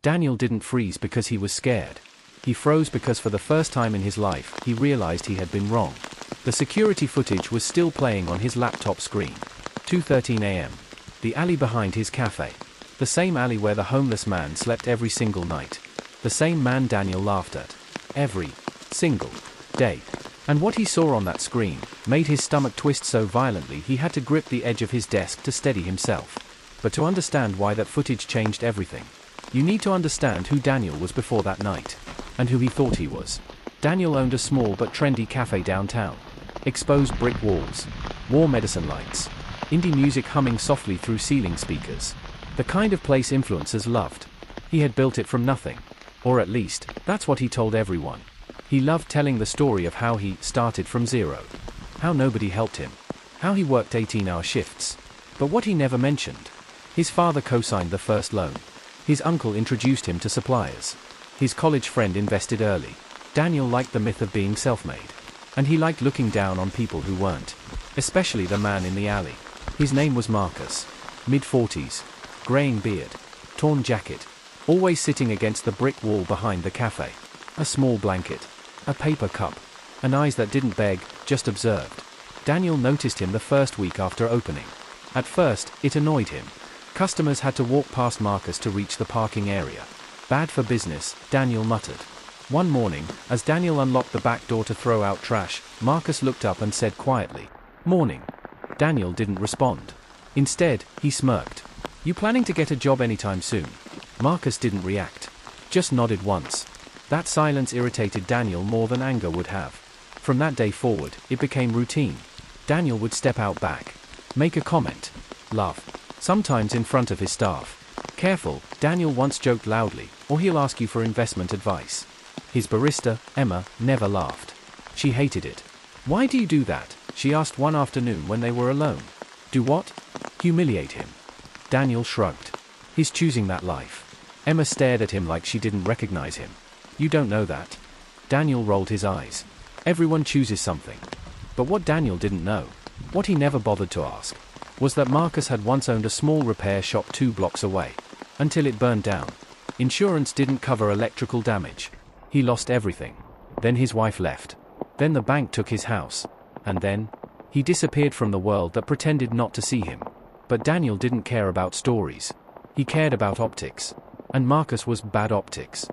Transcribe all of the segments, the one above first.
Daniel didn't freeze because he was scared. He froze because for the first time in his life, he realized he had been wrong. The security footage was still playing on his laptop screen. 2:13 a.m. The alley behind his cafe. The same alley where the homeless man slept every single night. The same man Daniel laughed at. Every single day. And what he saw on that screen made his stomach twist so violently he had to grip the edge of his desk to steady himself. But to understand why that footage changed everything, you need to understand who Daniel was before that night. And who he thought he was. Daniel owned a small but trendy cafe downtown. Exposed brick walls. War medicine lights. Indie music humming softly through ceiling speakers. The kind of place influencers loved. He had built it from nothing. Or at least, that's what he told everyone. He loved telling the story of how he started from zero. How nobody helped him. How he worked 18-hour shifts. But what he never mentioned. His father co-signed the first loan. His uncle introduced him to suppliers. His college friend invested early. Daniel liked the myth of being self-made. And he liked looking down on people who weren't. Especially the man in the alley. His name was Marcus. Mid-40s. Graying beard. Torn jacket. Always sitting against the brick wall behind the cafe. A small blanket. A paper cup. And eyes that didn't beg, just observed. Daniel noticed him the first week after opening. At first, it annoyed him. Customers had to walk past Marcus to reach the parking area. Bad for business, Daniel muttered. One morning, as Daniel unlocked the back door to throw out trash, Marcus looked up and said quietly, "Morning." Daniel didn't respond. Instead, he smirked. "You planning to get a job anytime soon?" Marcus didn't react. Just nodded once. That silence irritated Daniel more than anger would have. From that day forward, it became routine. Daniel would step out back. Make a comment. Laugh. Sometimes in front of his staff. Careful, Daniel once joked loudly, or he'll ask you for investment advice. His barista, Emma, never laughed. She hated it. "Why do you do that?" she asked one afternoon when they were alone. "Do what?" "Humiliate him." Daniel shrugged. "He's choosing that life." Emma stared at him like she didn't recognize him. "You don't know that." Daniel rolled his eyes. Everyone chooses something. But what Daniel didn't know, what he never bothered to ask, was that Marcus had once owned a small repair shop 2 blocks away. Until it burned down. Insurance didn't cover electrical damage. He lost everything. Then his wife left. Then the bank took his house. And then, he disappeared from the world that pretended not to see him. But Daniel didn't care about stories. He cared about optics. And Marcus was bad optics.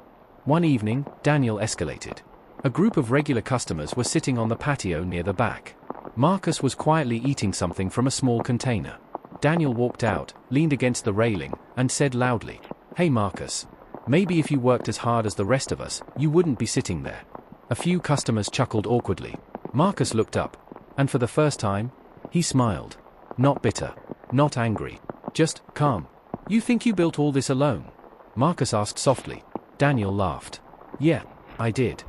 One evening, Daniel escalated. A group of regular customers were sitting on the patio near the back. Marcus was quietly eating something from a small container. Daniel walked out, leaned against the railing, and said loudly, "Hey Marcus. Maybe if you worked as hard as the rest of us, you wouldn't be sitting there." A few customers chuckled awkwardly. Marcus looked up. And for the first time, he smiled. Not bitter. Not angry. Just calm. "You think you built all this alone?" Marcus asked softly. Daniel laughed. "Yeah, I did."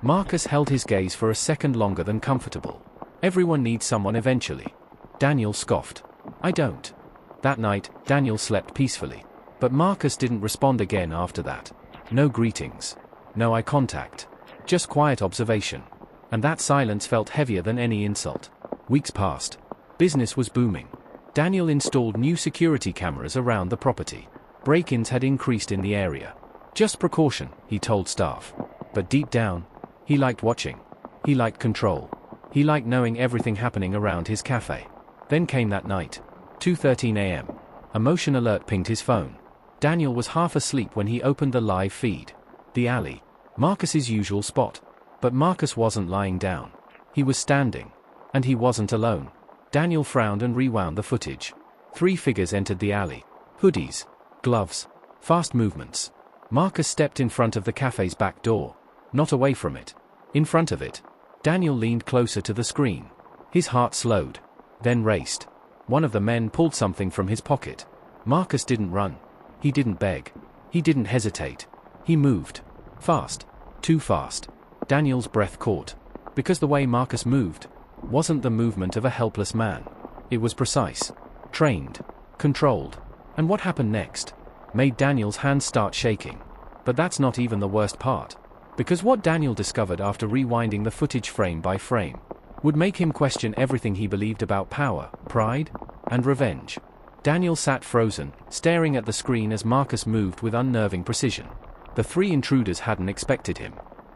Marcus held his gaze for a second longer than comfortable. "Everyone needs someone eventually." Daniel scoffed. "I don't." That night, Daniel slept peacefully. But Marcus didn't respond again after that. No greetings. No eye contact. Just quiet observation. And that silence felt heavier than any insult. Weeks passed. Business was booming. Daniel installed new security cameras around the property. Break-ins had increased in the area. Just precaution, he told staff. But deep down, he liked watching. He liked control. He liked knowing everything happening around his cafe. Then came that night. 2:13 a.m. A motion alert pinged his phone. Daniel was half asleep when he opened the live feed. The alley. Marcus's usual spot. But Marcus wasn't lying down. He was standing. And he wasn't alone. Daniel frowned and rewound the footage. 3 figures entered the alley. Hoodies. Gloves. Fast movements. Marcus stepped in front of the cafe's back door. Not away from it. In front of it. Daniel leaned closer to the screen. His heart slowed. Then raced. One of the men pulled something from his pocket. Marcus didn't run. He didn't beg. He didn't hesitate. He moved. Fast. Too fast. Daniel's breath caught. Because the way Marcus moved wasn't the movement of a helpless man. It was precise. Trained. Controlled. And what happened next made Daniel's hands start shaking. But that's not even the worst part. Because what Daniel discovered after rewinding the footage frame by frame would make him question everything he believed about power, pride, and revenge. Daniel sat frozen, staring at the screen as Marcus moved with unnerving precision. The three intruders hadn't expected him.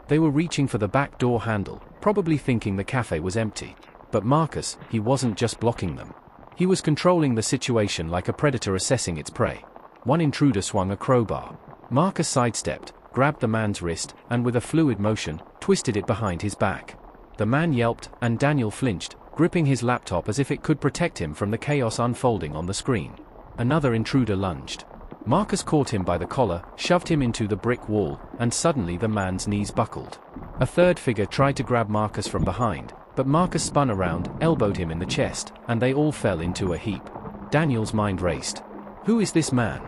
They were reaching for the back door handle, probably thinking the cafe was empty. But Marcus, he wasn't just blocking them. He was controlling the situation like a predator assessing its prey. One intruder swung a crowbar. Marcus sidestepped, grabbed the man's wrist, and with a fluid motion, twisted it behind his back. The man yelped, and Daniel flinched, gripping his laptop as if it could protect him from the chaos unfolding on the screen. Another intruder lunged. Marcus caught him by the collar, shoved him into the brick wall, and suddenly the man's knees buckled. A third figure tried to grab Marcus from behind, but Marcus spun around, elbowed him in the chest, and they all fell into a heap. Daniel's mind raced. Who is this man?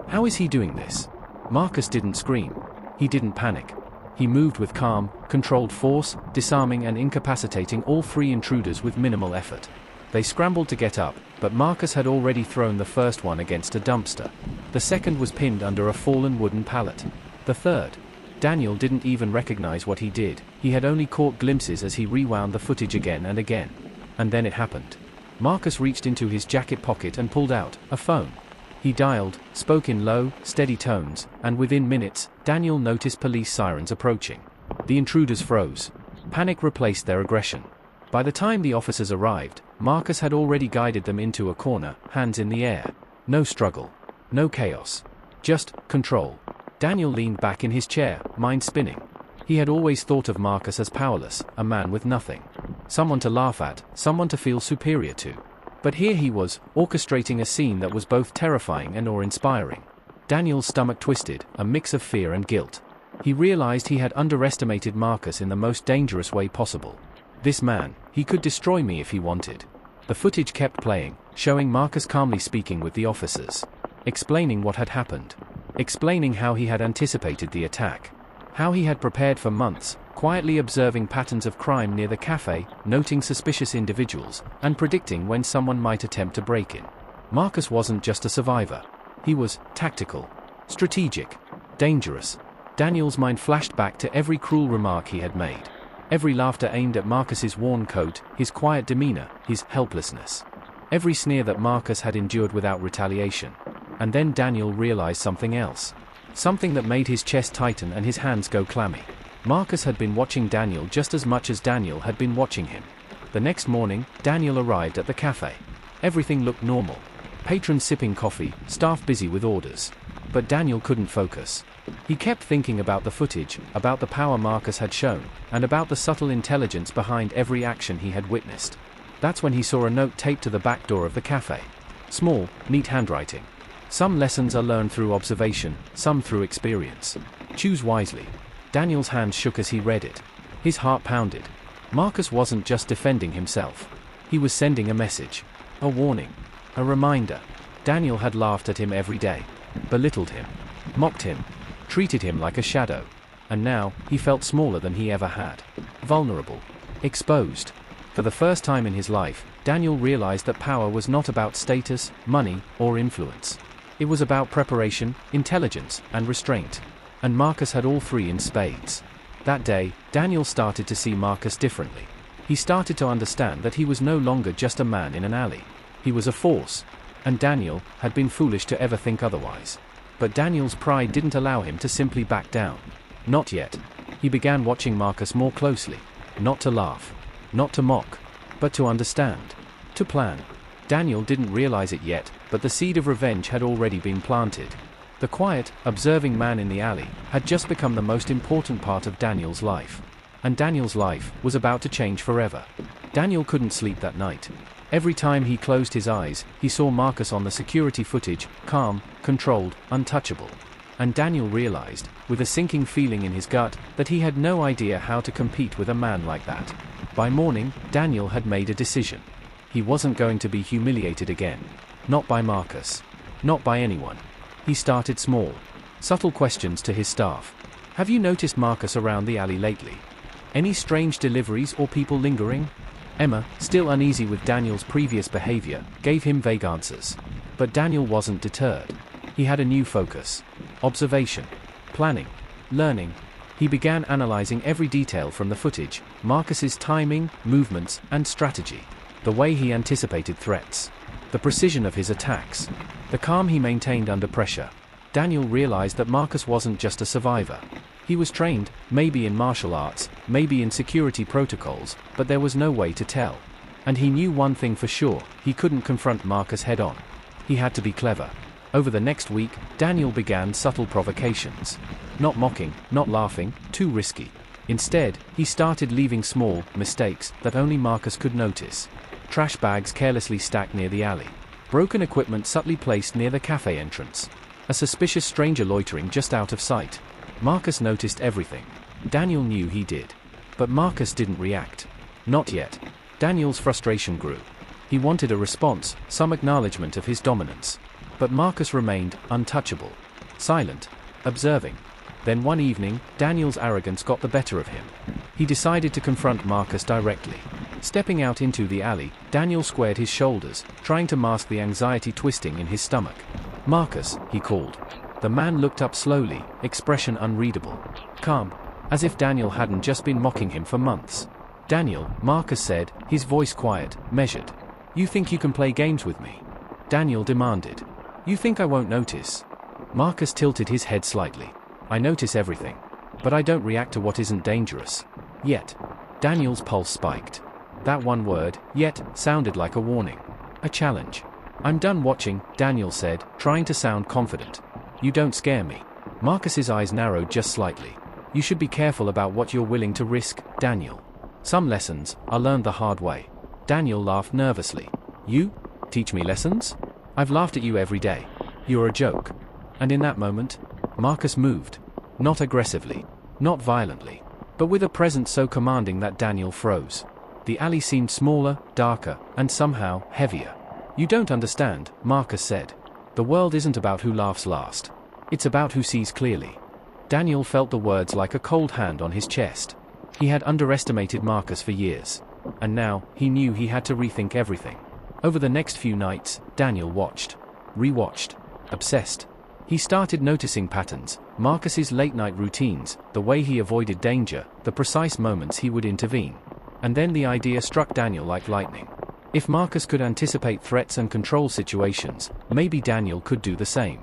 How is he doing this? Marcus didn't scream. He didn't panic. He moved with calm, controlled force, disarming and incapacitating all three intruders with minimal effort. They scrambled to get up, but Marcus had already thrown the first one against a dumpster. The second was pinned under a fallen wooden pallet. The third. Daniel didn't even recognize what he did. He had only caught glimpses as he rewound the footage again and again. And then it happened. Marcus reached into his jacket pocket and pulled out a phone. He dialed, spoke in low, steady tones, and within minutes, Daniel noticed police sirens approaching. The intruders froze. Panic replaced their aggression. By the time the officers arrived, Marcus had already guided them into a corner, hands in the air. No struggle. No chaos. Just control. Daniel leaned back in his chair, mind spinning. He had always thought of Marcus as powerless, a man with nothing. Someone to laugh at, someone to feel superior to. But here he was, orchestrating a scene that was both terrifying and awe-inspiring. Daniel's stomach twisted, a mix of fear and guilt. He realized he had underestimated Marcus in the most dangerous way possible. This man, he could destroy me if he wanted. The footage kept playing, showing Marcus calmly speaking with the officers. Explaining what had happened. Explaining how he had anticipated the attack. How he had prepared for months, quietly observing patterns of crime near the cafe, noting suspicious individuals, and predicting when someone might attempt to break in. Marcus wasn't just a survivor. He was tactical, strategic, dangerous. Daniel's mind flashed back to every cruel remark he had made. Every laughter aimed at Marcus's worn coat, his quiet demeanor, his helplessness. Every sneer that Marcus had endured without retaliation. And then Daniel realized something else. Something that made his chest tighten and his hands go clammy. Marcus had been watching Daniel just as much as Daniel had been watching him. The next morning, Daniel arrived at the cafe. Everything looked normal. Patrons sipping coffee, staff busy with orders. But Daniel couldn't focus. He kept thinking about the footage, about the power Marcus had shown, and about the subtle intelligence behind every action he had witnessed. That's when he saw a note taped to the back door of the cafe. Small, neat handwriting. Some lessons are learned through observation, some through experience. Choose wisely. Daniel's hands shook as he read it. His heart pounded. Marcus wasn't just defending himself. He was sending a message. A warning. A reminder. Daniel had laughed at him every day. Belittled him. Mocked him. Treated him like a shadow. And now, he felt smaller than he ever had. Vulnerable. Exposed. For the first time in his life, Daniel realized that power was not about status, money, or influence. It was about preparation, intelligence, and restraint. And Marcus had all three in spades. That day, Daniel started to see Marcus differently. He started to understand that he was no longer just a man in an alley. He was a force. And Daniel had been foolish to ever think otherwise. But Daniel's pride didn't allow him to simply back down. Not yet. He began watching Marcus more closely. Not to laugh. Not to mock. But to understand. To plan. Daniel didn't realize it yet, but the seed of revenge had already been planted. The quiet, observing man in the alley had just become the most important part of Daniel's life. And Daniel's life was about to change forever. Daniel couldn't sleep that night. Every time he closed his eyes, he saw Marcus on the security footage, calm, controlled, untouchable. And Daniel realized, with a sinking feeling in his gut, that he had no idea how to compete with a man like that. By morning, Daniel had made a decision. He wasn't going to be humiliated again. Not by Marcus. Not by anyone. He started small. Subtle questions to his staff. Have you noticed Marcus around the alley lately? Any strange deliveries or people lingering? Emma, still uneasy with Daniel's previous behavior, gave him vague answers. But Daniel wasn't deterred. He had a new focus. Observation. Planning. Learning. He began analyzing every detail from the footage, Marcus's timing, movements, and strategy. The way he anticipated threats. The precision of his attacks. The calm he maintained under pressure. Daniel realized that Marcus wasn't just a survivor. He was trained, maybe in martial arts, maybe in security protocols, but there was no way to tell. And he knew one thing for sure: he couldn't confront Marcus head-on. He had to be clever. Over the next week, Daniel began subtle provocations. Not mocking, not laughing, too risky. Instead, he started leaving small mistakes that only Marcus could notice. Trash bags carelessly stacked near the alley. Broken equipment subtly placed near the cafe entrance. A suspicious stranger loitering just out of sight. Marcus noticed everything. Daniel knew he did. But Marcus didn't react. Not yet. Daniel's frustration grew. He wanted a response, some acknowledgement of his dominance. But Marcus remained untouchable. Silent. Observing. Then one evening, Daniel's arrogance got the better of him. He decided to confront Marcus directly. Stepping out into the alley, Daniel squared his shoulders, trying to mask the anxiety twisting in his stomach. "Marcus," he called. The man looked up slowly, expression unreadable. Calm. As if Daniel hadn't just been mocking him for months. "Daniel," Marcus said, his voice quiet, measured. "You think you can play games with me?" Daniel demanded. "You think I won't notice?" Marcus tilted his head slightly. "I notice everything. But I don't react to what isn't dangerous. Yet." Daniel's pulse spiked. That one word, "yet," sounded like a warning. A challenge. "I'm done watching," Daniel said, trying to sound confident. "You don't scare me." Marcus's eyes narrowed just slightly. "You should be careful about what you're willing to risk, Daniel. Some lessons are learned the hard way." Daniel laughed nervously. "You? Teach me lessons? I've laughed at you every day. You're a joke." And in that moment, Marcus moved. Not aggressively. Not violently. But with a presence so commanding that Daniel froze. The alley seemed smaller, darker, and somehow heavier. "You don't understand," Marcus said. "The world isn't about who laughs last. It's about who sees clearly." Daniel felt the words like a cold hand on his chest. He had underestimated Marcus for years. And now, he knew he had to rethink everything. Over the next few nights, Daniel watched. Rewatched. Obsessed. He started noticing patterns, Marcus's late-night routines, the way he avoided danger, the precise moments he would intervene. And then the idea struck Daniel like lightning. If Marcus could anticipate threats and control situations, maybe Daniel could do the same.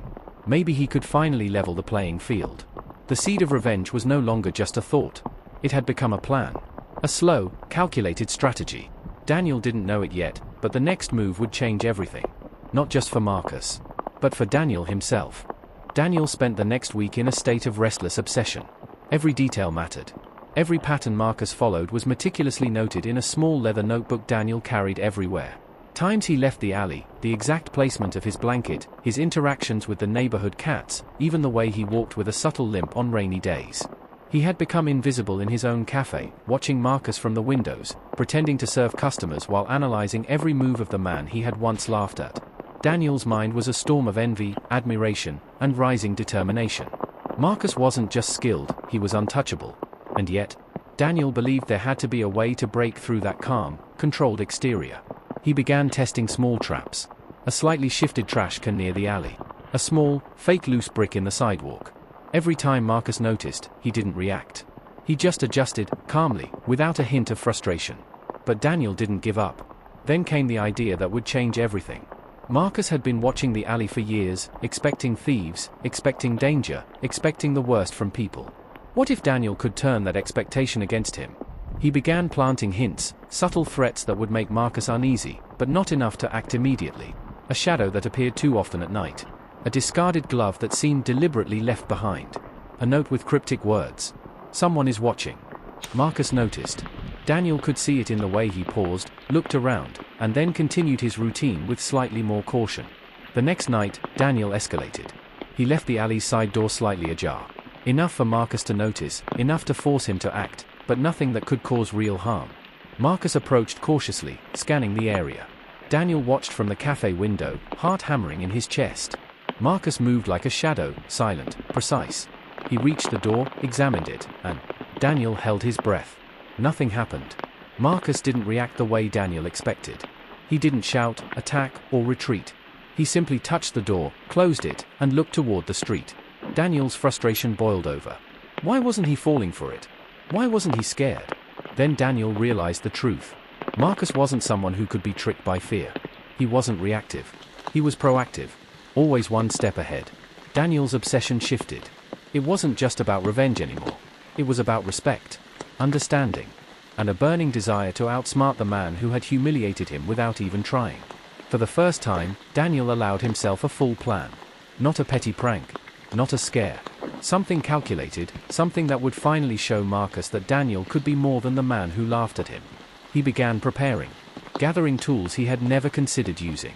Maybe he could finally level the playing field. The seed of revenge was no longer just a thought. It had become a plan. A slow, calculated strategy. Daniel didn't know it yet, but the next move would change everything. Not just for Marcus, but for Daniel himself. Daniel spent the next week in a state of restless obsession. Every detail mattered. Every pattern Marcus followed was meticulously noted in a small leather notebook Daniel carried everywhere. Times he left the alley, the exact placement of his blanket, his interactions with the neighborhood cats, even the way he walked with a subtle limp on rainy days. He had become invisible in his own cafe, watching Marcus from the windows, pretending to serve customers while analyzing every move of the man he had once laughed at. Daniel's mind was a storm of envy, admiration, and rising determination. Marcus wasn't just skilled, he was untouchable. And yet, Daniel believed there had to be a way to break through that calm, controlled exterior. He began testing small traps. A slightly shifted trash can near the alley. A small, fake loose brick in the sidewalk. Every time Marcus noticed, he didn't react. He just adjusted, calmly, without a hint of frustration. But Daniel didn't give up. Then came the idea that would change everything. Marcus had been watching the alley for years, expecting thieves, expecting danger, expecting the worst from people. What if Daniel could turn that expectation against him? He began planting hints, subtle threats that would make Marcus uneasy, but not enough to act immediately. A shadow that appeared too often at night. A discarded glove that seemed deliberately left behind. A note with cryptic words. "Someone is watching." Marcus noticed. Daniel could see it in the way he paused, looked around, and then continued his routine with slightly more caution. The next night, Daniel escalated. He left the alley's side door slightly ajar. Enough for Marcus to notice, enough to force him to act, but nothing that could cause real harm. Marcus approached cautiously, scanning the area. Daniel watched from the cafe window, heart hammering in his chest. Marcus moved like a shadow, silent, precise. He reached the door, examined it, and Daniel held his breath. Nothing happened. Marcus didn't react the way Daniel expected. He didn't shout, attack, or retreat. He simply touched the door, closed it, and looked toward the street. Daniel's frustration boiled over. Why wasn't he falling for it? Why wasn't he scared? Then Daniel realized the truth. Marcus wasn't someone who could be tricked by fear. He wasn't reactive. He was proactive. Always one step ahead. Daniel's obsession shifted. It wasn't just about revenge anymore. It was about respect, understanding, and a burning desire to outsmart the man who had humiliated him without even trying. For the first time, Daniel allowed himself a full plan. Not a petty prank. Not a scare. Something calculated, something that would finally show Marcus that Daniel could be more than the man who laughed at him. He began preparing. Gathering tools he had never considered using.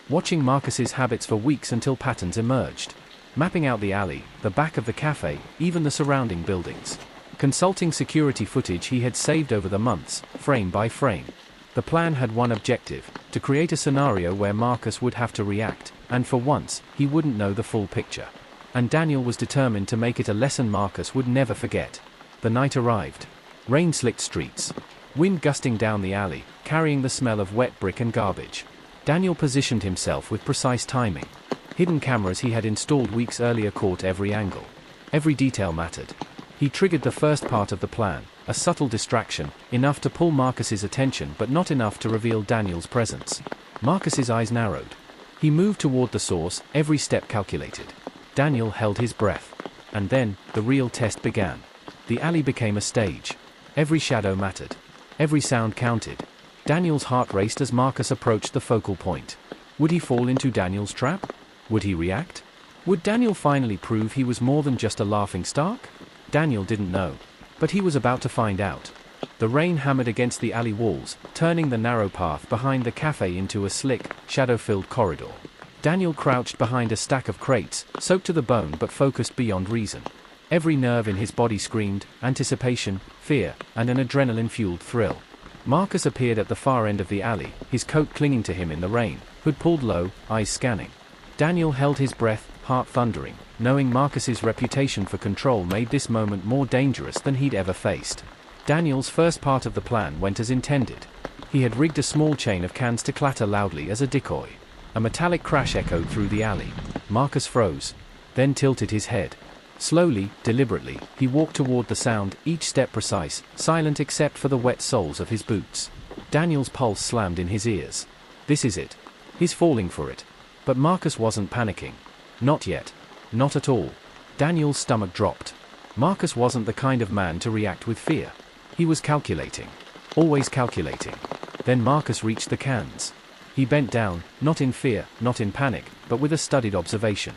Watching Marcus's habits for weeks until patterns emerged. Mapping out the alley, the back of the cafe, even the surrounding buildings. Consulting security footage he had saved over the months, frame by frame. The plan had one objective: to create a scenario where Marcus would have to react, and for once, he wouldn't know the full picture. And Daniel was determined to make it a lesson Marcus would never forget. The night arrived. Rain slicked streets. Wind gusting down the alley, carrying the smell of wet brick and garbage. Daniel positioned himself with precise timing. Hidden cameras he had installed weeks earlier caught every angle. Every detail mattered. He triggered the first part of the plan, a subtle distraction, enough to pull Marcus's attention but not enough to reveal Daniel's presence. Marcus's eyes narrowed. He moved toward the source, every step calculated. Daniel held his breath. And then, the real test began. The alley became a stage. Every shadow mattered. Every sound counted. Daniel's heart raced as Marcus approached the focal point. Would he fall into Daniel's trap? Would he react? Would Daniel finally prove he was more than just a laughingstock? Daniel didn't know. But he was about to find out. The rain hammered against the alley walls, turning the narrow path behind the cafe into a slick, shadow-filled corridor. Daniel crouched behind a stack of crates, soaked to the bone but focused beyond reason. Every nerve in his body screamed, anticipation, fear, and an adrenaline-fueled thrill. Marcus appeared at the far end of the alley, his coat clinging to him in the rain, hood pulled low, eyes scanning. Daniel held his breath, heart thundering, knowing Marcus's reputation for control made this moment more dangerous than he'd ever faced. Daniel's first part of the plan went as intended. He had rigged a small chain of cans to clatter loudly as a decoy. A metallic crash echoed through the alley. Marcus froze, then tilted his head. Slowly, deliberately, he walked toward the sound, each step precise, silent except for the wet soles of his boots. Daniel's pulse slammed in his ears. This is it. He's falling for it. But Marcus wasn't panicking. Not yet. Not at all. Daniel's stomach dropped. Marcus wasn't the kind of man to react with fear. He was calculating. Always calculating. Then Marcus reached the cans. He bent down, not in fear, not in panic, but with a studied observation.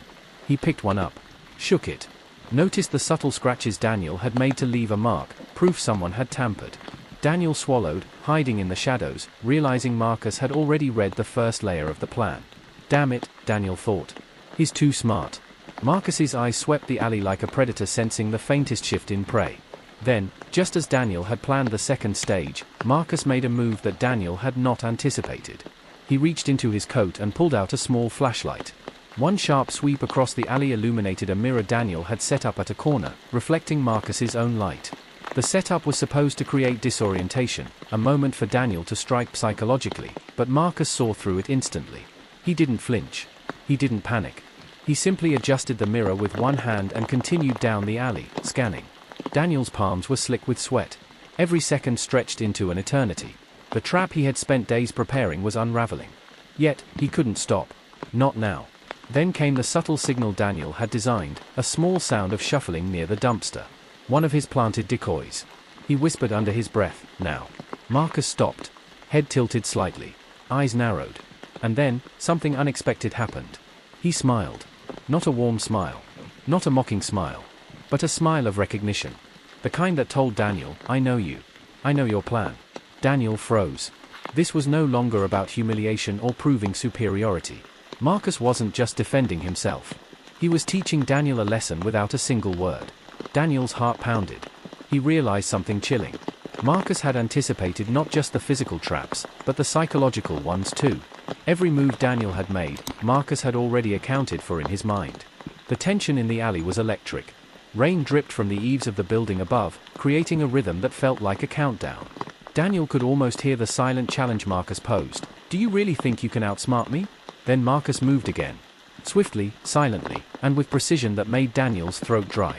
He picked one up. Shook it. Noticed the subtle scratches Daniel had made to leave a mark, proof someone had tampered. Daniel swallowed, hiding in the shadows, realizing Marcus had already read the first layer of the plan. Damn it, Daniel thought. He's too smart. Marcus's eyes swept the alley like a predator sensing the faintest shift in prey. Then, just as Daniel had planned the second stage, Marcus made a move that Daniel had not anticipated. He reached into his coat and pulled out a small flashlight. One sharp sweep across the alley illuminated a mirror Daniel had set up at a corner, reflecting Marcus's own light. The setup was supposed to create disorientation, a moment for Daniel to strike psychologically, but Marcus saw through it instantly. He didn't flinch. He didn't panic. He simply adjusted the mirror with one hand and continued down the alley, scanning. Daniel's palms were slick with sweat. Every second stretched into an eternity. The trap he had spent days preparing was unraveling. Yet, he couldn't stop. Not now. Then came the subtle signal Daniel had designed, a small sound of shuffling near the dumpster. One of his planted decoys. He whispered under his breath, now. Marcus stopped. Head tilted slightly. Eyes narrowed. And then, something unexpected happened. He smiled. Not a warm smile. Not a mocking smile. But a smile of recognition. The kind that told Daniel, I know you. I know your plan. Daniel froze. This was no longer about humiliation or proving superiority. Marcus wasn't just defending himself. He was teaching Daniel a lesson without a single word. Daniel's heart pounded. He realized something chilling. Marcus had anticipated not just the physical traps, but the psychological ones too. Every move Daniel had made, Marcus had already accounted for in his mind. The tension in the alley was electric. Rain dripped from the eaves of the building above, creating a rhythm that felt like a countdown. Daniel could almost hear the silent challenge Marcus posed. Do you really think you can outsmart me? Then Marcus moved again. Swiftly, silently, and with precision that made Daniel's throat dry.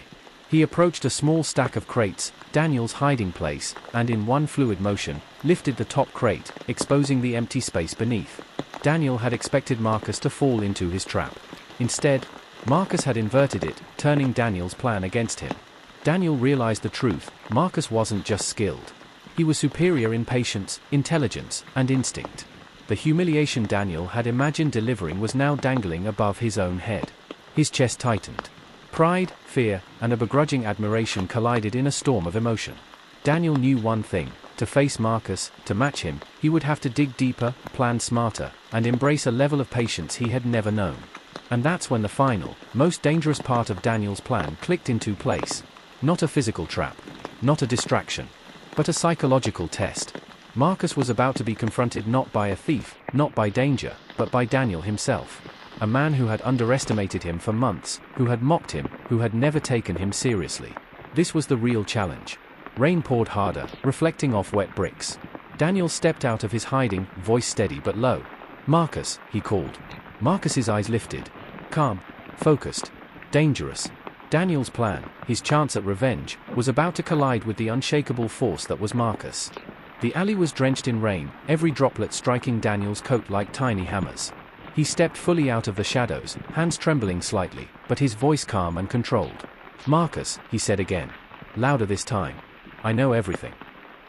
He approached a small stack of crates, Daniel's hiding place, and in one fluid motion, lifted the top crate, exposing the empty space beneath. Daniel had expected Marcus to fall into his trap. Instead, Marcus had inverted it, turning Daniel's plan against him. Daniel realized the truth: Marcus wasn't just skilled. He was superior in patience, intelligence, and instinct. The humiliation Daniel had imagined delivering was now dangling above his own head. His chest tightened. Pride, fear, and a begrudging admiration collided in a storm of emotion. Daniel knew one thing: to face Marcus, to match him, he would have to dig deeper, plan smarter, and embrace a level of patience he had never known. And that's when the final, most dangerous part of Daniel's plan clicked into place. Not a physical trap, not a distraction, but a psychological test. Marcus was about to be confronted not by a thief, not by danger, but by Daniel himself. A man who had underestimated him for months, who had mocked him, who had never taken him seriously. This was the real challenge. Rain poured harder, reflecting off wet bricks. Daniel stepped out of his hiding, voice steady but low. "Marcus," he called. Marcus's eyes lifted. Calm, focused, dangerous. Daniel's plan, his chance at revenge, was about to collide with the unshakable force that was Marcus. The alley was drenched in rain, every droplet striking Daniel's coat like tiny hammers. He stepped fully out of the shadows, hands trembling slightly, but his voice calm and controlled. "Marcus," he said again. Louder this time. "I know everything."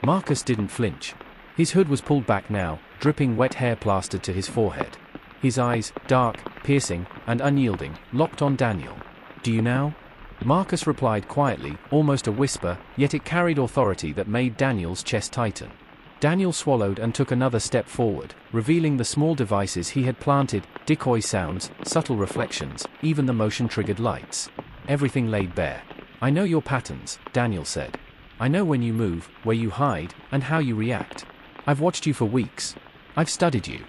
Marcus didn't flinch. His hood was pulled back now, dripping wet hair plastered to his forehead. His eyes, dark, piercing, and unyielding, locked on Daniel. "Do you now?" Marcus replied quietly, almost a whisper, yet it carried authority that made Daniel's chest tighten. Daniel swallowed and took another step forward, revealing the small devices he had planted: decoy sounds, subtle reflections, even the motion-triggered lights. Everything laid bare. "I know your patterns," Daniel said. "I know when you move, where you hide, and how you react. I've watched you for weeks. I've studied you.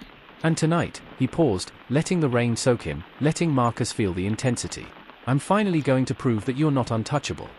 And tonight," he paused, letting the rain soak him, letting Marcus feel the intensity. "I'm finally going to prove that you're not untouchable."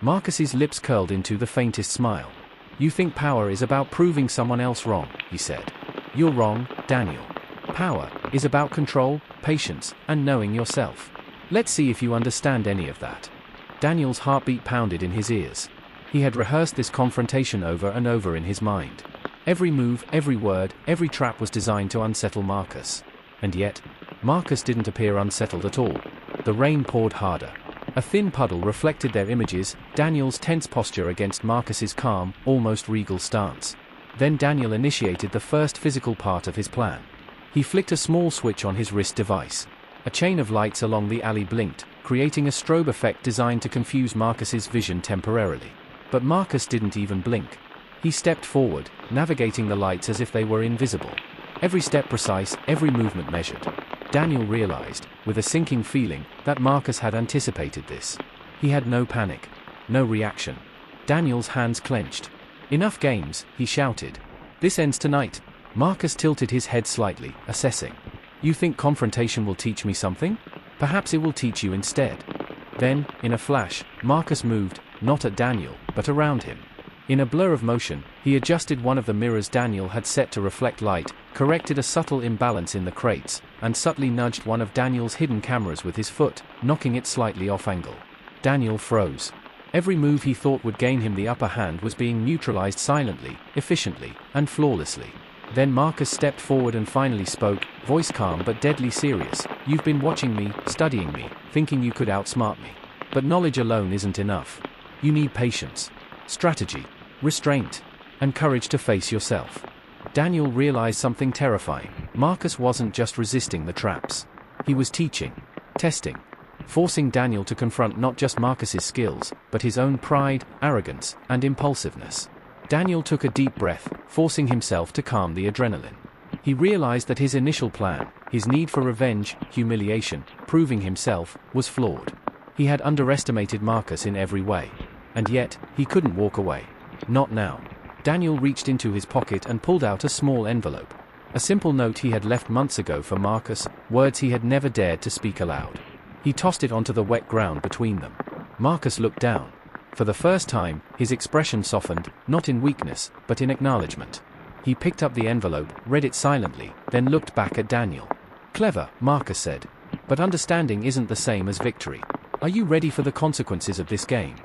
Marcus's lips curled into the faintest smile. "You think power is about proving someone else wrong," he said. "You're wrong, Daniel. Power is about control, patience, and knowing yourself. Let's see if you understand any of that." Daniel's heartbeat pounded in his ears. He had rehearsed this confrontation over and over in his mind. Every move, every word, every trap was designed to unsettle Marcus. And yet, Marcus didn't appear unsettled at all. The rain poured harder. A thin puddle reflected their images, Daniel's tense posture against Marcus's calm, almost regal stance. Then Daniel initiated the first physical part of his plan. He flicked a small switch on his wrist device. A chain of lights along the alley blinked, creating a strobe effect designed to confuse Marcus's vision temporarily. But Marcus didn't even blink. He stepped forward, navigating the lights as if they were invisible. Every step precise, every movement measured. Daniel realized, with a sinking feeling, that Marcus had anticipated this. He had no panic, no reaction. Daniel's hands clenched. "Enough games," he shouted. "This ends tonight." Marcus tilted his head slightly, assessing. "You think confrontation will teach me something? Perhaps it will teach you instead." Then, in a flash, Marcus moved, not at Daniel, but around him. In a blur of motion, he adjusted one of the mirrors Daniel had set to reflect light, corrected a subtle imbalance in the crates, and subtly nudged one of Daniel's hidden cameras with his foot, knocking it slightly off angle. Daniel froze. Every move he thought would gain him the upper hand was being neutralized silently, efficiently, and flawlessly. Then Marcus stepped forward and finally spoke, voice calm but deadly serious. "You've been watching me, studying me, thinking you could outsmart me. But knowledge alone isn't enough. You need patience, strategy, restraint, and courage to face yourself." Daniel realized something terrifying. Marcus wasn't just resisting the traps. He was teaching, testing, forcing Daniel to confront not just Marcus's skills, but his own pride, arrogance, and impulsiveness. Daniel took a deep breath, forcing himself to calm the adrenaline. He realized that his initial plan, his need for revenge, humiliation, proving himself, was flawed. He had underestimated Marcus in every way. And yet, he couldn't walk away. Not now. Daniel reached into his pocket and pulled out a small envelope. A simple note he had left months ago for Marcus, words he had never dared to speak aloud. He tossed it onto the wet ground between them. Marcus looked down. For the first time, his expression softened, not in weakness, but in acknowledgement. He picked up the envelope, read it silently, then looked back at Daniel. "Clever," Marcus said. "But understanding isn't the same as victory. Are you ready for the consequences of this game?"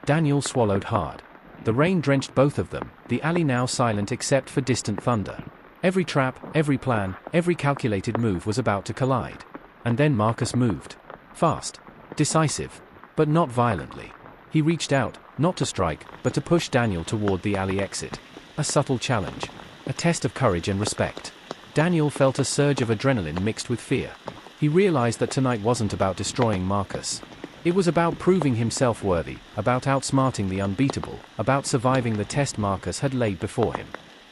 Daniel swallowed hard. The rain drenched both of them, the alley now silent except for distant thunder. Every trap, every plan, every calculated move was about to collide. And then Marcus moved. Fast. Decisive. But not violently. He reached out, not to strike, but to push Daniel toward the alley exit. A subtle challenge. A test of courage and respect. Daniel felt a surge of adrenaline mixed with fear. He realized that tonight wasn't about destroying Marcus. It was about proving himself worthy, about outsmarting the unbeatable, about surviving the test Marcus had laid before him.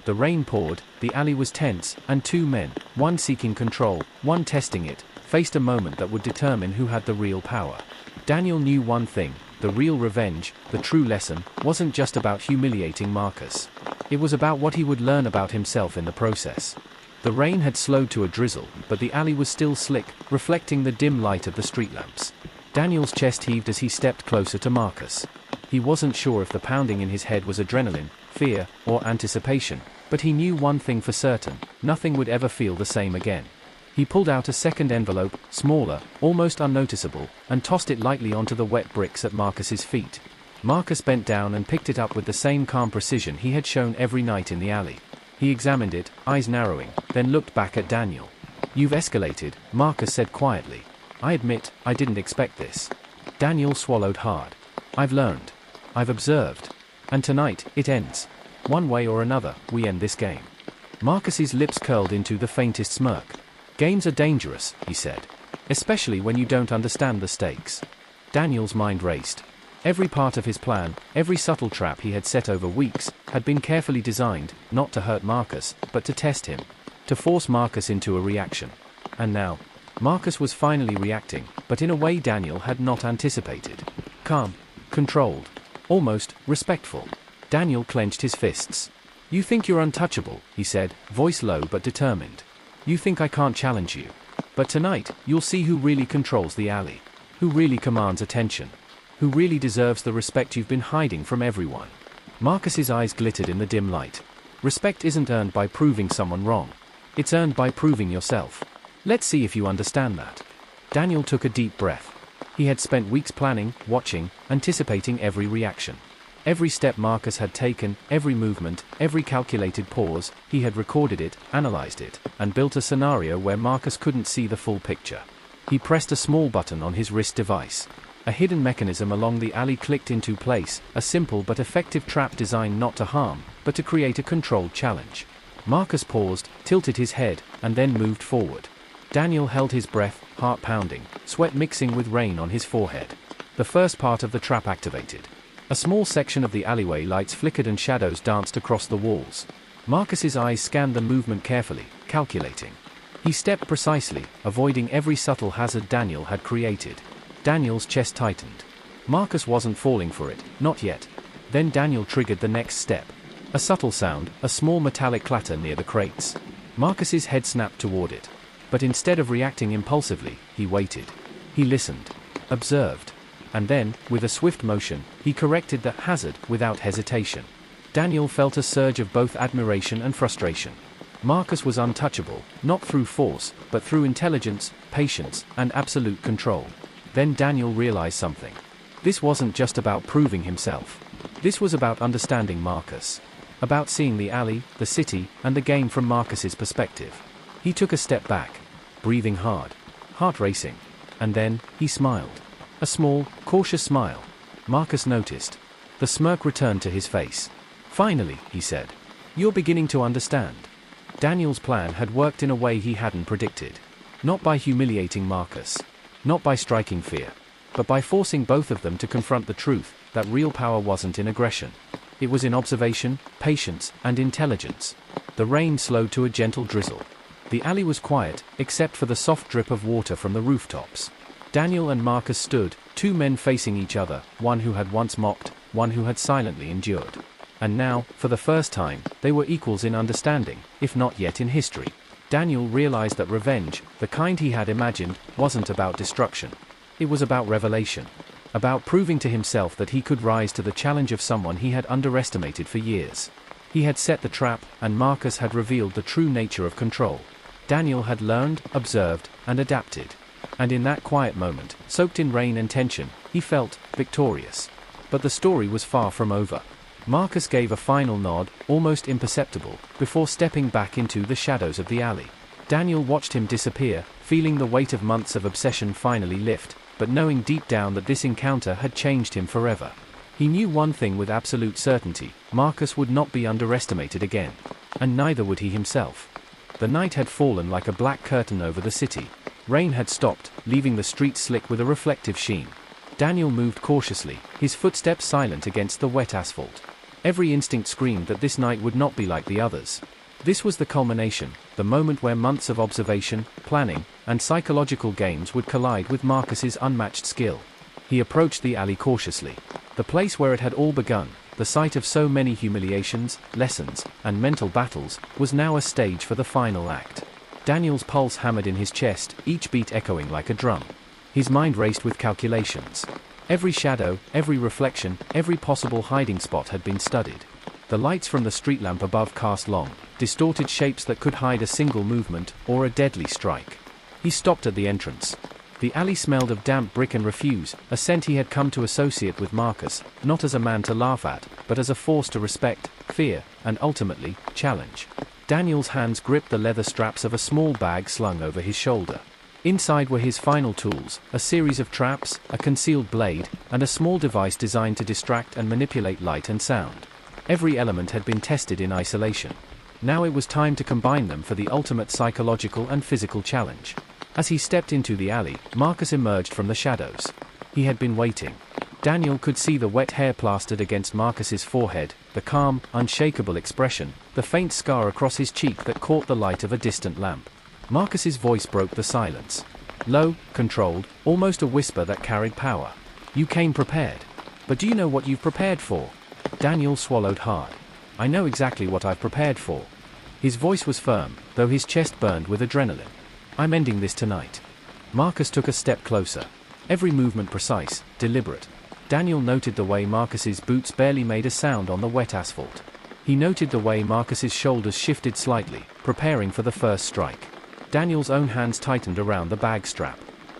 The rain poured, the alley was tense, and two men, one seeking control, one testing it, faced a moment that would determine who had the real power. Daniel knew one thing: the real revenge, the true lesson, wasn't just about humiliating Marcus. It was about what he would learn about himself in the process. The rain had slowed to a drizzle, but the alley was still slick, reflecting the dim light of the street lamps. Daniel's chest heaved as he stepped closer to Marcus. He wasn't sure if the pounding in his head was adrenaline, fear, or anticipation, but he knew one thing for certain: nothing would ever feel the same again. He pulled out a second envelope, smaller, almost unnoticeable, and tossed it lightly onto the wet bricks at Marcus's feet. Marcus bent down and picked it up with the same calm precision he had shown every night in the alley. He examined it, eyes narrowing, then looked back at Daniel. "You've escalated," Marcus said quietly. "I admit, I didn't expect this." Daniel swallowed hard. "I've learned. I've observed. And tonight, it ends. One way or another, we end this game." Marcus's lips curled into the faintest smirk. "Games are dangerous," he said. "Especially when you don't understand the stakes." Daniel's mind raced. Every part of his plan, every subtle trap he had set over weeks, had been carefully designed, not to hurt Marcus, but to test him. To force Marcus into a reaction. And now, Marcus was finally reacting, but in a way Daniel had not anticipated. Calm. Controlled. Almost respectful. Daniel clenched his fists. "You think you're untouchable," he said, voice low but determined. "You think I can't challenge you. But tonight, you'll see who really controls the alley. Who really commands attention. Who really deserves the respect you've been hiding from everyone." Marcus's eyes glittered in the dim light. "Respect isn't earned by proving someone wrong. It's earned by proving yourself. Let's see if you understand that." Daniel took a deep breath. He had spent weeks planning, watching, anticipating every reaction. Every step Marcus had taken, every movement, every calculated pause, he had recorded it, analyzed it, and built a scenario where Marcus couldn't see the full picture. He pressed a small button on his wrist device. A hidden mechanism along the alley clicked into place, a simple but effective trap designed not to harm, but to create a controlled challenge. Marcus paused, tilted his head, and then moved forward. Daniel held his breath, heart pounding, sweat mixing with rain on his forehead. The first part of the trap activated. A small section of the alleyway lights flickered and shadows danced across the walls. Marcus's eyes scanned the movement carefully, calculating. He stepped precisely, avoiding every subtle hazard Daniel had created. Daniel's chest tightened. Marcus wasn't falling for it, not yet. Then Daniel triggered the next step. A subtle sound, a small metallic clatter near the crates. Marcus's head snapped toward it. But instead of reacting impulsively, he waited. He listened. Observed. And then, with a swift motion, he corrected the hazard without hesitation. Daniel felt a surge of both admiration and frustration. Marcus was untouchable, not through force, but through intelligence, patience, and absolute control. Then Daniel realized something. This wasn't just about proving himself. This was about understanding Marcus. About seeing the alley, the city, and the game from Marcus's perspective. He took a step back, breathing hard, heart racing. And then, he smiled. A small, cautious smile. Marcus noticed. The smirk returned to his face. "Finally," he said. "You're beginning to understand." Daniel's plan had worked in a way he hadn't predicted. Not by humiliating Marcus. Not by striking fear. But by forcing both of them to confront the truth, that real power wasn't in aggression. It was in observation, patience, and intelligence. The rain slowed to a gentle drizzle. The alley was quiet, except for the soft drip of water from the rooftops. Daniel and Marcus stood, two men facing each other, one who had once mocked, one who had silently endured. And now, for the first time, they were equals in understanding, if not yet in history. Daniel realized that revenge, the kind he had imagined, wasn't about destruction. It was about revelation. About proving to himself that he could rise to the challenge of someone he had underestimated for years. He had set the trap, and Marcus had revealed the true nature of control. Daniel had learned, observed, and adapted. And in that quiet moment, soaked in rain and tension, he felt victorious. But the story was far from over. Marcus gave a final nod, almost imperceptible, before stepping back into the shadows of the alley. Daniel watched him disappear, feeling the weight of months of obsession finally lift, but knowing deep down that this encounter had changed him forever. He knew one thing with absolute certainty: Marcus would not be underestimated again. And neither would he himself. The night had fallen like a black curtain over the city. Rain had stopped, leaving the streets slick with a reflective sheen. Daniel moved cautiously, his footsteps silent against the wet asphalt. Every instinct screamed that this night would not be like the others. This was the culmination, the moment where months of observation, planning, and psychological games would collide with Marcus's unmatched skill. He approached the alley cautiously. The place where it had all begun, the site of so many humiliations, lessons, and mental battles, was now a stage for the final act. Daniel's pulse hammered in his chest, each beat echoing like a drum. His mind raced with calculations. Every shadow, every reflection, every possible hiding spot had been studied. The lights from the street lamp above cast long, distorted shapes that could hide a single movement, or a deadly strike. He stopped at the entrance. The alley smelled of damp brick and refuse, a scent he had come to associate with Marcus, not as a man to laugh at, but as a force to respect, fear, and ultimately, challenge. Daniel's hands gripped the leather straps of a small bag slung over his shoulder. Inside were his final tools, a series of traps, a concealed blade, and a small device designed to distract and manipulate light and sound. Every element had been tested in isolation. Now it was time to combine them for the ultimate psychological and physical challenge. As he stepped into the alley, Marcus emerged from the shadows. He had been waiting. Daniel could see the wet hair plastered against Marcus's forehead, the calm, unshakable expression, the faint scar across his cheek that caught the light of a distant lamp. Marcus's voice broke the silence. Low, controlled, almost a whisper that carried power. "You came prepared. But do you know what you've prepared for?" Daniel swallowed hard. "I know exactly what I've prepared for." His voice was firm, though his chest burned with adrenaline. "I'm ending this tonight." Marcus took a step closer. Every movement precise, deliberate. Daniel noted the way Marcus's boots barely made a sound on the wet asphalt. He noted the way Marcus's shoulders shifted slightly, preparing for the first strike. Daniel's own hands tightened around the bag strap.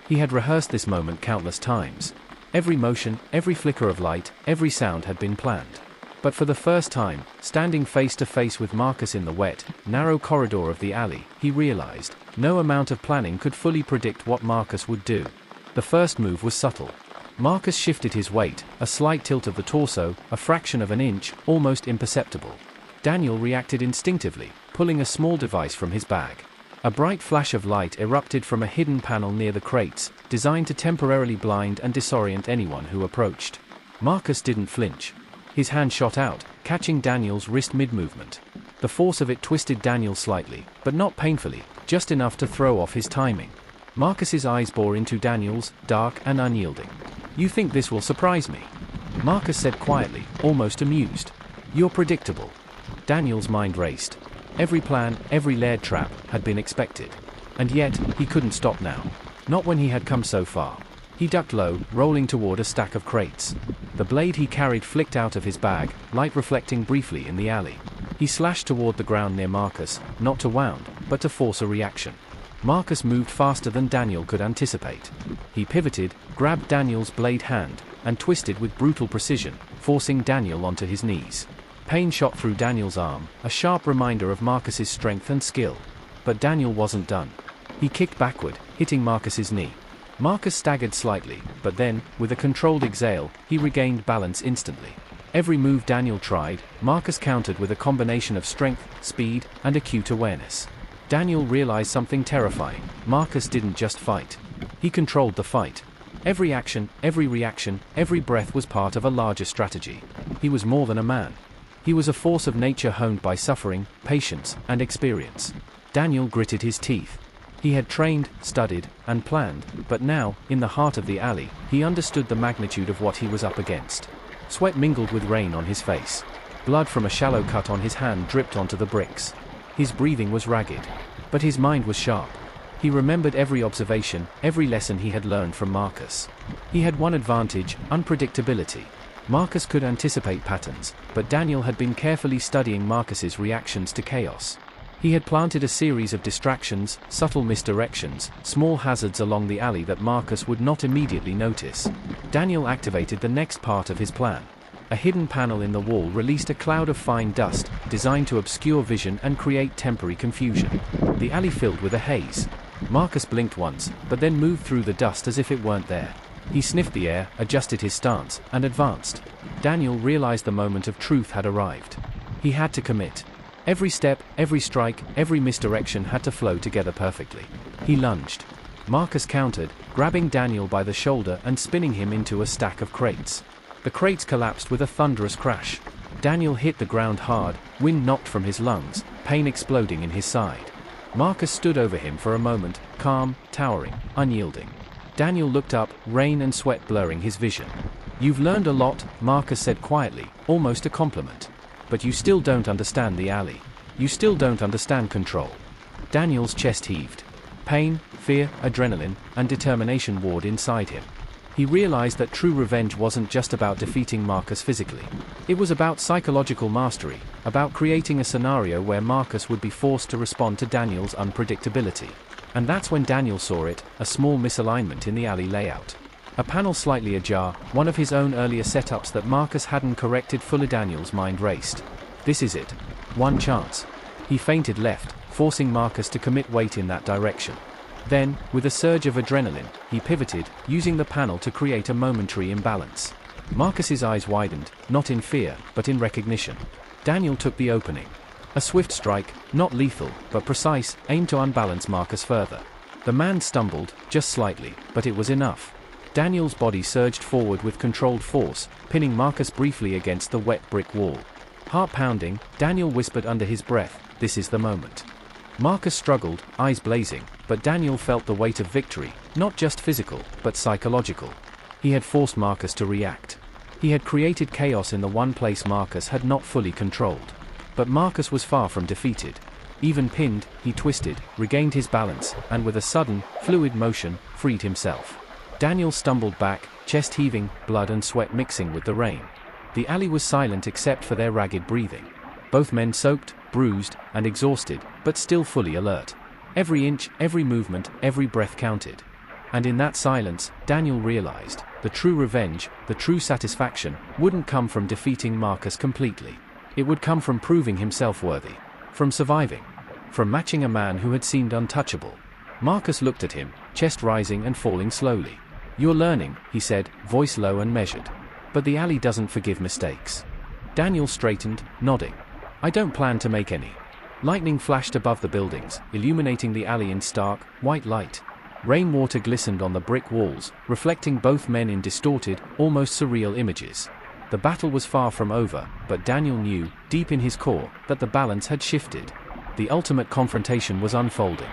He had rehearsed this moment countless times. Every motion, every flicker of light, every sound had been planned. But for the first time, standing face to face with Marcus in the wet, narrow corridor of the alley, he realized, no amount of planning could fully predict what Marcus would do. The first move was subtle. Marcus shifted his weight, a slight tilt of the torso, a fraction of an inch, almost imperceptible. Daniel reacted instinctively, pulling a small device from his bag. A bright flash of light erupted from a hidden panel near the crates, designed to temporarily blind and disorient anyone who approached. Marcus didn't flinch. His hand shot out, catching Daniel's wrist mid-movement. The force of it twisted Daniel slightly, but not painfully, just enough to throw off his timing. Marcus's eyes bore into Daniel's, dark and unyielding. "You think this will surprise me?" Marcus said quietly, almost amused. "You're predictable." Daniel's mind raced. Every plan, every layered trap, had been expected. And yet, he couldn't stop now. Not when he had come so far. He ducked low, rolling toward a stack of crates. The blade he carried flicked out of his bag, light reflecting briefly in the alley. He slashed toward the ground near Marcus, not to wound, but to force a reaction. Marcus moved faster than Daniel could anticipate. He pivoted, grabbed Daniel's blade hand, and twisted with brutal precision, forcing Daniel onto his knees. Pain shot through Daniel's arm, a sharp reminder of Marcus's strength and skill. But Daniel wasn't done. He kicked backward, hitting Marcus's knee. Marcus staggered slightly, but then, with a controlled exhale, he regained balance instantly. Every move Daniel tried, Marcus countered with a combination of strength, speed, and acute awareness. Daniel realized something terrifying. Marcus didn't just fight. He controlled the fight. Every action, every reaction, every breath was part of a larger strategy. He was more than a man. He was a force of nature honed by suffering, patience, and experience. Daniel gritted his teeth. He had trained, studied, and planned, but now, in the heart of the alley, he understood the magnitude of what he was up against. Sweat mingled with rain on his face. Blood from a shallow cut on his hand dripped onto the bricks. His breathing was ragged. But his mind was sharp. He remembered every observation, every lesson he had learned from Marcus. He had one advantage: unpredictability. Marcus could anticipate patterns, but Daniel had been carefully studying Marcus's reactions to chaos. He had planted a series of distractions, subtle misdirections, small hazards along the alley that Marcus would not immediately notice. Daniel activated the next part of his plan. A hidden panel in the wall released a cloud of fine dust, designed to obscure vision and create temporary confusion. The alley filled with a haze. Marcus blinked once, but then moved through the dust as if it weren't there. He sniffed the air, adjusted his stance, and advanced. Daniel realized the moment of truth had arrived. He had to commit. Every step, every strike, every misdirection had to flow together perfectly. He lunged. Marcus countered, grabbing Daniel by the shoulder and spinning him into a stack of crates. The crates collapsed with a thunderous crash. Daniel hit the ground hard, wind knocked from his lungs, pain exploding in his side. Marcus stood over him for a moment, calm, towering, unyielding. Daniel looked up, rain and sweat blurring his vision. "You've learned a lot," Marcus said quietly, almost a compliment. "But you still don't understand the alley. You still don't understand control." Daniel's chest heaved. Pain, fear, adrenaline, and determination warred inside him. He realized that true revenge wasn't just about defeating Marcus physically. It was about psychological mastery, about creating a scenario where Marcus would be forced to respond to Daniel's unpredictability. And that's when Daniel saw it, a small misalignment in the alley layout. A panel slightly ajar, one of his own earlier setups that Marcus hadn't corrected. Fully, Daniel's mind raced. This is it. One chance. He feinted left, forcing Marcus to commit weight in that direction. Then, with a surge of adrenaline, he pivoted, using the panel to create a momentary imbalance. Marcus's eyes widened, not in fear, but in recognition. Daniel took the opening. A swift strike, not lethal, but precise, aimed to unbalance Marcus further. The man stumbled, just slightly, but it was enough. Daniel's body surged forward with controlled force, pinning Marcus briefly against the wet brick wall. Heart pounding, Daniel whispered under his breath, "This is the moment." Marcus struggled, eyes blazing, but Daniel felt the weight of victory, not just physical, but psychological. He had forced Marcus to react. He had created chaos in the one place Marcus had not fully controlled. But Marcus was far from defeated. Even pinned, he twisted, regained his balance, and with a sudden, fluid motion, freed himself. Daniel stumbled back, chest heaving, blood and sweat mixing with the rain. The alley was silent except for their ragged breathing. Both men soaked, bruised, and exhausted, but still fully alert. Every inch, every movement, every breath counted. And in that silence, Daniel realized, the true revenge, the true satisfaction, wouldn't come from defeating Marcus completely. It would come from proving himself worthy. From surviving. From matching a man who had seemed untouchable. Marcus looked at him, chest rising and falling slowly. "You're learning," he said, voice low and measured. "But the alley doesn't forgive mistakes." Daniel straightened, nodding. "I don't plan to make any." Lightning flashed above the buildings, illuminating the alley in stark, white light. Rainwater glistened on the brick walls, reflecting both men in distorted, almost surreal images. The battle was far from over, but Daniel knew, deep in his core, that the balance had shifted. The ultimate confrontation was unfolding.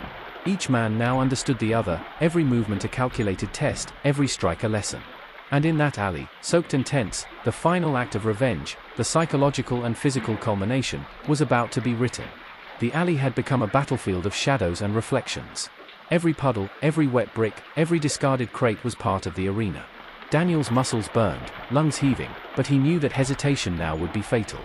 Each man now understood the other, every movement a calculated test, every strike a lesson. And in that alley, soaked and tense, the final act of revenge, the psychological and physical culmination, was about to be written. The alley had become a battlefield of shadows and reflections. Every puddle, every wet brick, every discarded crate was part of the arena. Daniel's muscles burned, lungs heaving, but he knew that hesitation now would be fatal.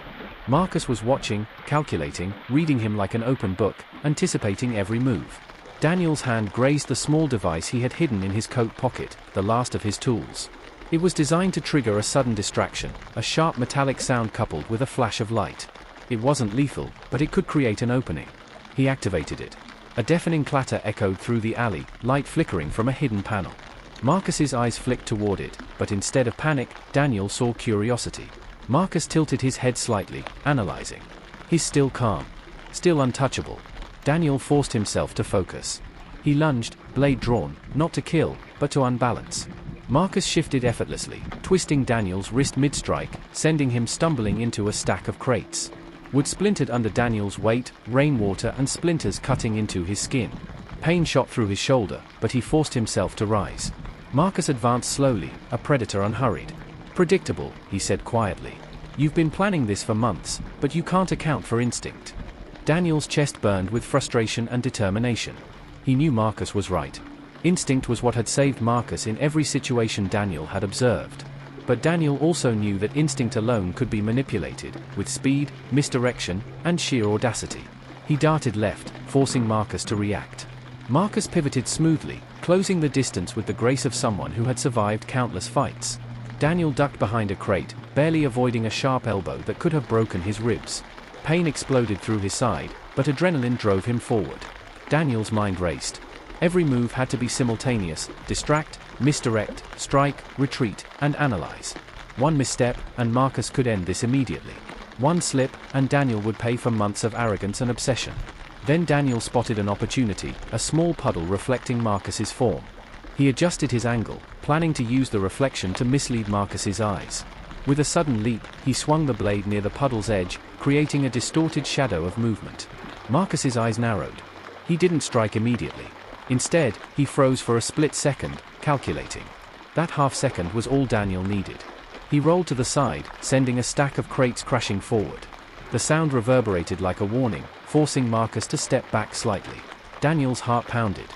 Marcus was watching, calculating, reading him like an open book, anticipating every move. Daniel's hand grazed the small device he had hidden in his coat pocket, the last of his tools. It was designed to trigger a sudden distraction, a sharp metallic sound coupled with a flash of light. It wasn't lethal, but it could create an opening. He activated it. A deafening clatter echoed through the alley, light flickering from a hidden panel. Marcus's eyes flicked toward it, but instead of panic, Daniel saw curiosity. Marcus tilted his head slightly, analyzing. He's still calm. Still untouchable. Daniel forced himself to focus. He lunged, blade drawn, not to kill, but to unbalance. Marcus shifted effortlessly, twisting Daniel's wrist mid-strike, sending him stumbling into a stack of crates. Wood splintered under Daniel's weight, rainwater and splinters cutting into his skin. Pain shot through his shoulder, but he forced himself to rise. Marcus advanced slowly, a predator unhurried. "Predictable," he said quietly. "You've been planning this for months, but you can't account for instinct." Daniel's chest burned with frustration and determination. He knew Marcus was right. Instinct was what had saved Marcus in every situation Daniel had observed. But Daniel also knew that instinct alone could be manipulated, with speed, misdirection, and sheer audacity. He darted left, forcing Marcus to react. Marcus pivoted smoothly, closing the distance with the grace of someone who had survived countless fights. Daniel ducked behind a crate, barely avoiding a sharp elbow that could have broken his ribs. Pain exploded through his side, but adrenaline drove him forward. Daniel's mind raced. Every move had to be simultaneous: distract, misdirect, strike, retreat, and analyze. One misstep, and Marcus could end this immediately. One slip, and Daniel would pay for months of arrogance and obsession. Then Daniel spotted an opportunity, a small puddle reflecting Marcus's form. He adjusted his angle, planning to use the reflection to mislead Marcus's eyes. With a sudden leap, he swung the blade near the puddle's edge, creating a distorted shadow of movement. Marcus's eyes narrowed. He didn't strike immediately. Instead, he froze for a split second, calculating. That half-second was all Daniel needed. He rolled to the side, sending a stack of crates crashing forward. The sound reverberated like a warning, forcing Marcus to step back slightly. Daniel's heart pounded.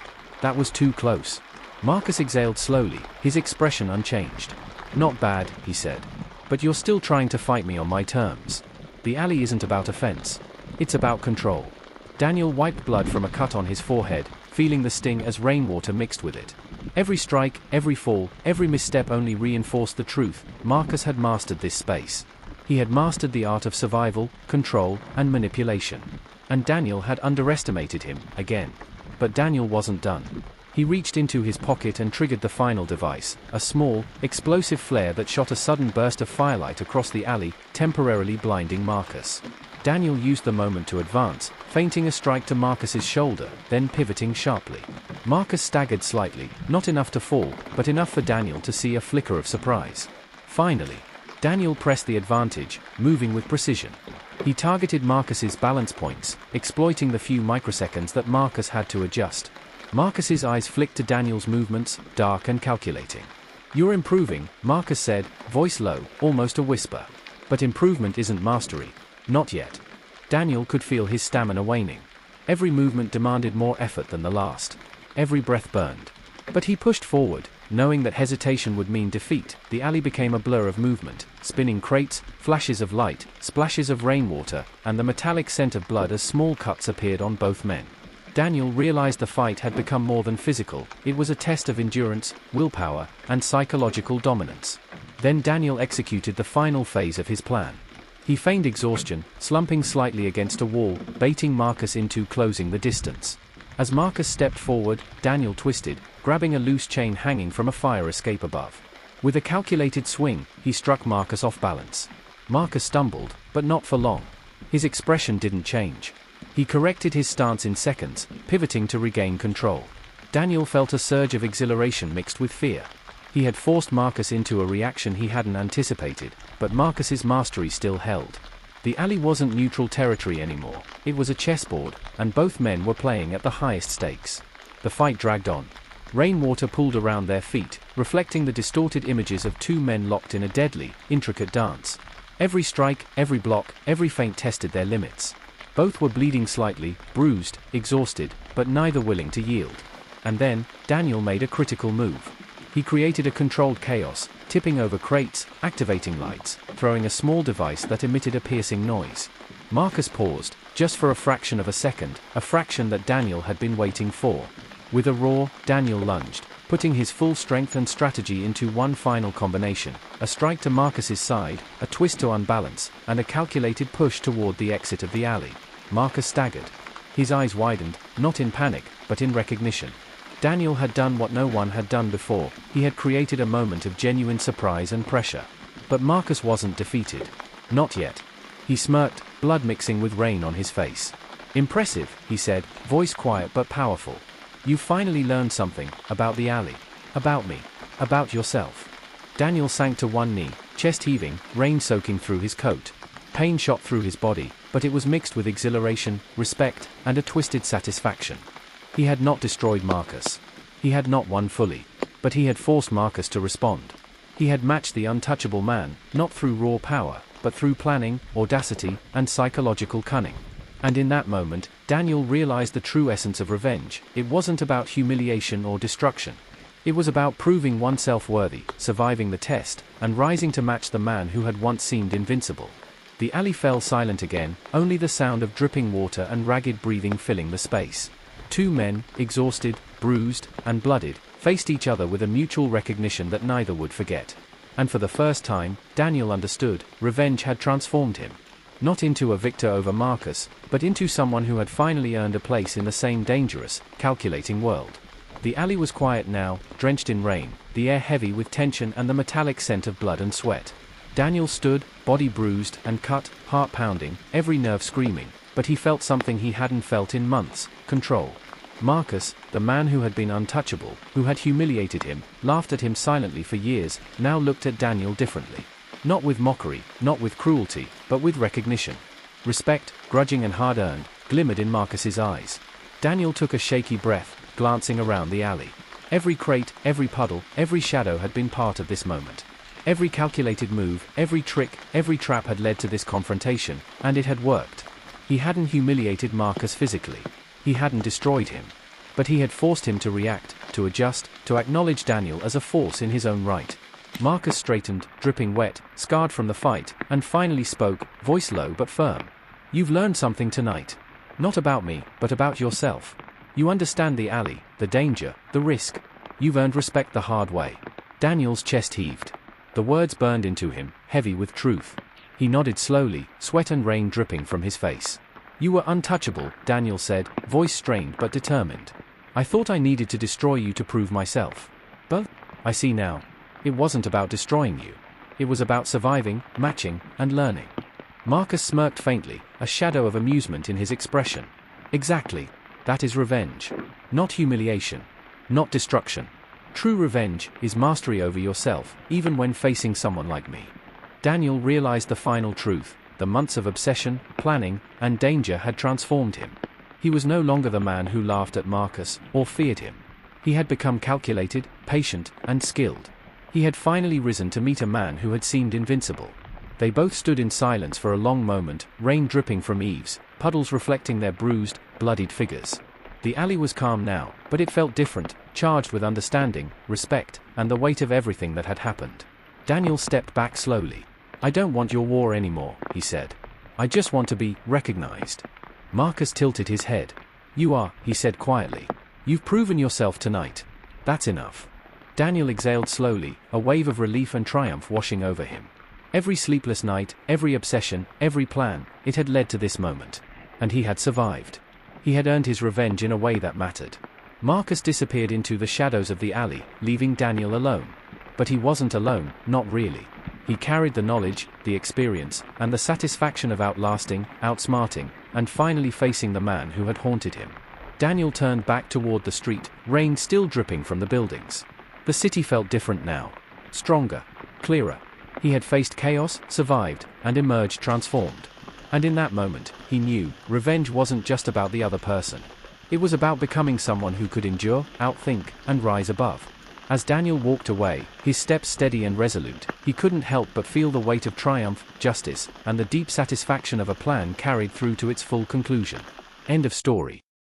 That was too close. Marcus exhaled slowly, his expression unchanged. "Not bad," he said. "But you're still trying to fight me on my terms. The alley isn't about offense. It's about control." Daniel wiped blood from a cut on his forehead, feeling the sting as rainwater mixed with it. Every strike, every fall, every misstep only reinforced the truth: Marcus had mastered this space. He had mastered the art of survival, control, and manipulation. And Daniel had underestimated him, again. But Daniel wasn't done. He reached into his pocket and triggered the final device, a small, explosive flare that shot a sudden burst of firelight across the alley, temporarily blinding Marcus. Daniel used the moment to advance, feinting a strike to Marcus's shoulder, then pivoting sharply. Marcus staggered slightly, not enough to fall, but enough for Daniel to see a flicker of surprise. Finally, Daniel pressed the advantage, moving with precision. He targeted Marcus's balance points, exploiting the few microseconds that Marcus had to adjust. Marcus's eyes flicked to Daniel's movements, dark and calculating. "You're improving," Marcus said, voice low, almost a whisper. "But improvement isn't mastery. Not yet." Daniel could feel his stamina waning. Every movement demanded more effort than the last. Every breath burned. But he pushed forward, knowing that hesitation would mean defeat. The alley became a blur of movement, spinning crates, flashes of light, splashes of rainwater, and the metallic scent of blood as small cuts appeared on both men. Daniel realized the fight had become more than physical. It was a test of endurance, willpower, and psychological dominance. Then Daniel executed the final phase of his plan. He feigned exhaustion, slumping slightly against a wall, baiting Marcus into closing the distance. As Marcus stepped forward, Daniel twisted, grabbing a loose chain hanging from a fire escape above. With a calculated swing, he struck Marcus off balance. Marcus stumbled, but not for long. His expression didn't change. He corrected his stance in seconds, pivoting to regain control. Daniel felt a surge of exhilaration mixed with fear. He had forced Marcus into a reaction he hadn't anticipated, but Marcus's mastery still held. The alley wasn't neutral territory anymore. It was a chessboard, and both men were playing at the highest stakes. The fight dragged on. Rainwater pooled around their feet, reflecting the distorted images of two men locked in a deadly, intricate dance. Every strike, every block, every feint tested their limits. Both were bleeding slightly, bruised, exhausted, but neither willing to yield. And then, Daniel made a critical move. He created a controlled chaos, tipping over crates, activating lights, throwing a small device that emitted a piercing noise. Marcus paused, just for a fraction of a second, a fraction that Daniel had been waiting for. With a roar, Daniel lunged, putting his full strength and strategy into one final combination: a strike to Marcus's side, a twist to unbalance, and a calculated push toward the exit of the alley. Marcus staggered. His eyes widened, not in panic, but in recognition. Daniel had done what no one had done before. He had created a moment of genuine surprise and pressure. But Marcus wasn't defeated. Not yet. He smirked, blood mixing with rain on his face. "Impressive," he said, voice quiet but powerful. "You've finally learned something, about the alley. About me. About yourself." Daniel sank to one knee, chest heaving, rain soaking through his coat. Pain shot through his body, but it was mixed with exhilaration, respect, and a twisted satisfaction. He had not destroyed Marcus. He had not won fully. But he had forced Marcus to respond. He had matched the untouchable man, not through raw power, but through planning, audacity, and psychological cunning. And in that moment, Daniel realized the true essence of revenge. It wasn't about humiliation or destruction. It was about proving oneself worthy, surviving the test, and rising to match the man who had once seemed invincible. The alley fell silent again, only the sound of dripping water and ragged breathing filling the space. Two men, exhausted, bruised, and blooded, faced each other with a mutual recognition that neither would forget. And for the first time, Daniel understood: revenge had transformed him. Not into a victor over Marcus, but into someone who had finally earned a place in the same dangerous, calculating world. The alley was quiet now, drenched in rain, the air heavy with tension and the metallic scent of blood and sweat. Daniel stood, body bruised and cut, heart pounding, every nerve screaming, but he felt something he hadn't felt in months: control. Marcus, the man who had been untouchable, who had humiliated him, laughed at him silently for years, now looked at Daniel differently. Not with mockery, not with cruelty, but with recognition. Respect, grudging and hard-earned, glimmered in Marcus's eyes. Daniel took a shaky breath, glancing around the alley. Every crate, every puddle, every shadow had been part of this moment. Every calculated move, every trick, every trap had led to this confrontation, and it had worked. He hadn't humiliated Marcus physically. He hadn't destroyed him. But he had forced him to react, to adjust, to acknowledge Daniel as a force in his own right. Marcus straightened, dripping wet, scarred from the fight, and finally spoke, voice low but firm. "You've learned something tonight. Not about me, but about yourself. You understand the alley, the danger, the risk. You've earned respect the hard way." Daniel's chest heaved. The words burned into him, heavy with truth. He nodded slowly, sweat and rain dripping from his face. "You were untouchable," Daniel said, voice strained but determined. "I thought I needed to destroy you to prove myself. But I see now. It wasn't about destroying you. It was about surviving, matching, and learning." Marcus smirked faintly, a shadow of amusement in his expression. "Exactly. That is revenge. Not humiliation. Not destruction. True revenge is mastery over yourself, even when facing someone like me." Daniel realized the final truth. The months of obsession, planning, and danger had transformed him. He was no longer the man who laughed at Marcus, or feared him. He had become calculated, patient, and skilled. He had finally risen to meet a man who had seemed invincible. They both stood in silence for a long moment, rain dripping from eaves, puddles reflecting their bruised, bloodied figures. The alley was calm now, but it felt different, charged with understanding, respect, and the weight of everything that had happened. Daniel stepped back slowly. "I don't want your war anymore," he said. "I just want to be recognized." Marcus tilted his head. "You are," he said quietly. "You've proven yourself tonight. That's enough." Daniel exhaled slowly, a wave of relief and triumph washing over him. Every sleepless night, every obsession, every plan, it had led to this moment. And he had survived. He had earned his revenge in a way that mattered. Marcus disappeared into the shadows of the alley, leaving Daniel alone. But he wasn't alone, not really. He carried the knowledge, the experience, and the satisfaction of outlasting, outsmarting, and finally facing the man who had haunted him. Daniel turned back toward the street, rain still dripping from the buildings. The city felt different now. Stronger. Clearer. He had faced chaos, survived, and emerged transformed. And in that moment, he knew, revenge wasn't just about the other person. It was about becoming someone who could endure, outthink, and rise above. As Daniel walked away, his steps steady and resolute, he couldn't help but feel the weight of triumph, justice, and the deep satisfaction of a plan carried through to its full conclusion. End of story.